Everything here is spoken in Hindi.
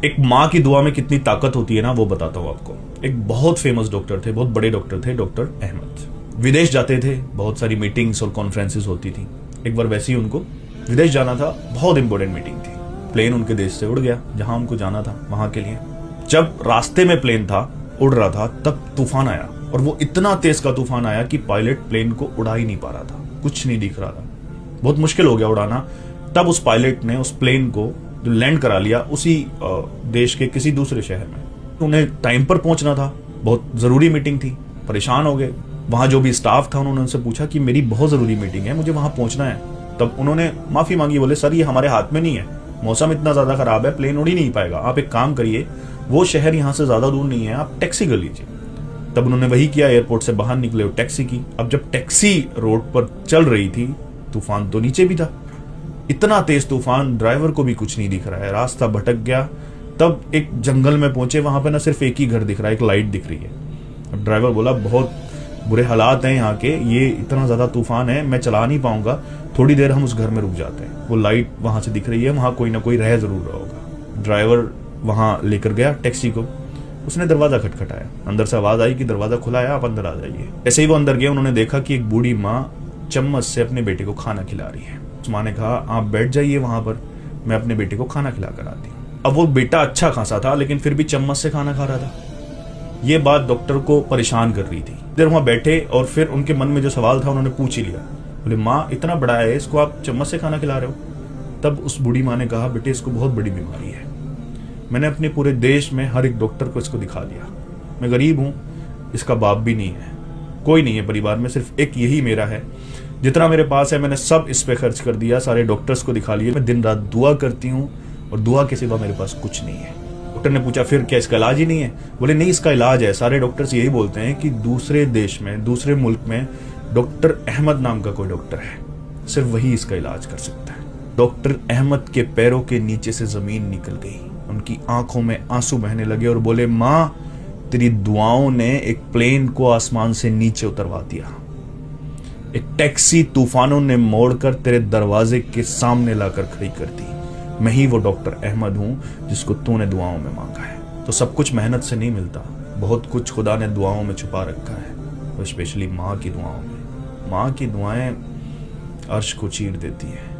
एक माँ की दुआ में कितनी ताकत होती है ना, वो बताता हूँ आपको। एक बहुत फेमस डॉक्टर थे, बहुत बड़े डॉक्टर थे, डॉक्टर अहमद। विदेश जाते थे, बहुत सारी मीटिंग्स और कॉन्फ्रेंसेस होती थी। एक बार वैसे ही उनको विदेश जाना था, बहुत इंपॉर्टेंट मीटिंग थी। प्लेन उनके देश से उड़ गया जहां उनको जाना था, वहां के लिए। जब रास्ते में प्लेन था, उड़ रहा था, तब तूफान आया, और वो इतना तेज का तूफान आया कि पायलट प्लेन को उड़ा ही नहीं पा रहा था, कुछ नहीं दिख रहा था, बहुत मुश्किल हो गया उड़ाना। तब उस पायलट ने उस प्लेन को जो लैंड करा लिया उसी देश के किसी दूसरे शहर में। उन्हें टाइम पर पहुंचना था, बहुत जरूरी मीटिंग थी, परेशान हो गए। वहां जो भी स्टाफ था उन्होंने उनसे पूछा कि मेरी बहुत जरूरी मीटिंग है, मुझे वहां पहुंचना है। तब उन्होंने माफी मांगी, बोले सर ये हमारे हाथ में नहीं है, मौसम इतना ज्यादा खराब है, प्लेन उड़ ही नहीं पाएगा, आप एक काम करिए, वो शहर यहाँ से ज्यादा दूर नहीं है, आप टैक्सी कर लीजिए। तब उन्होंने वही किया, एयरपोर्ट से बाहर निकले और टैक्सी की। अब जब टैक्सी रोड पर चल रही थी, तूफान तो नीचे भी था, इतना तेज तूफान, ड्राइवर को भी कुछ नहीं दिख रहा है, रास्ता भटक गया। तब एक जंगल में पहुंचे, वहां पे ना सिर्फ एक ही घर दिख रहा है, एक लाइट दिख रही है। अब ड्राइवर बोला बहुत बुरे हालात हैं यहाँ के, ये इतना ज्यादा तूफान है, मैं चला नहीं पाऊंगा, थोड़ी देर हम उस घर में रुक जाते हैं, वो लाइट वहां से दिख रही है, वहां कोई ना कोई रह जरूर रहा होगा। ड्राइवर वहां लेकर गया टैक्सी को, उसने दरवाजा खटखटाया, अंदर से आवाज आई कि दरवाजा खुला है, आप अंदर आ जाइए। ऐसे ही वो अंदर गया, उन्होंने देखा कि एक बूढ़ी माँ चम्मच से अपने बेटे को खाना खिला रही है। उस माँ ने कहा आप बैठ जाइए वहां पर, मैं अपने बेटे को खाना खिला कर आती हूँ। अब वो बेटा अच्छा खासा था, लेकिन फिर भी चम्मच से खाना खा रहा था। ये बात डॉक्टर को परेशान कर रही थी। देर वहां बैठे और फिर उनके मन में जो सवाल था उन्होंने पूछ ही लिया, बोले माँ इतना बड़ा है, इसको आप चम्मच से खाना खिला रहे हो? तब उस बूढ़ी माँ ने कहा बेटे इसको बहुत बड़ी बीमारी है, मैंने अपने पूरे देश में हर एक डॉक्टर को इसको दिखा दिया, मैं गरीब हूं, इसका बाप भी नहीं है, कोई नहीं है परिवार में, सिर्फ एक यही मेरा है, जितना मेरे पास है मैंने सब इस पे खर्च कर दिया, सारे डॉक्टर्स को दिखा लिया, मैं दिन रात दुआ करती हूँ और दुआ के सिवा मेरे पास कुछ नहीं है। डॉक्टर ने पूछा फिर क्या इसका इलाज ही नहीं है? बोले नहीं इसका इलाज है, सारे डॉक्टर्स यही बोलते हैं कि दूसरे देश में, दूसरे मुल्क में डॉक्टर अहमद नाम का कोई डॉक्टर है, सिर्फ वही इसका इलाज कर सकता है। डॉक्टर अहमद के पैरों के नीचे से जमीन निकल गई, उनकी आंखों में आंसू बहने लगे और बोले माँ तेरी दुआओं ने एक प्लेन को आसमान से नीचे उतरवा दिया, एक टैक्सी तूफानों ने मोड़कर तेरे दरवाजे के सामने लाकर खड़ी कर दी, मैं ही वो डॉक्टर अहमद हूं जिसको तूने दुआओं में मांगा है। तो सब कुछ मेहनत से नहीं मिलता, बहुत कुछ खुदा ने दुआओं में छुपा रखा है, और स्पेशली माँ की दुआओं में। माँ की दुआएं अर्श को चीर देती हैं।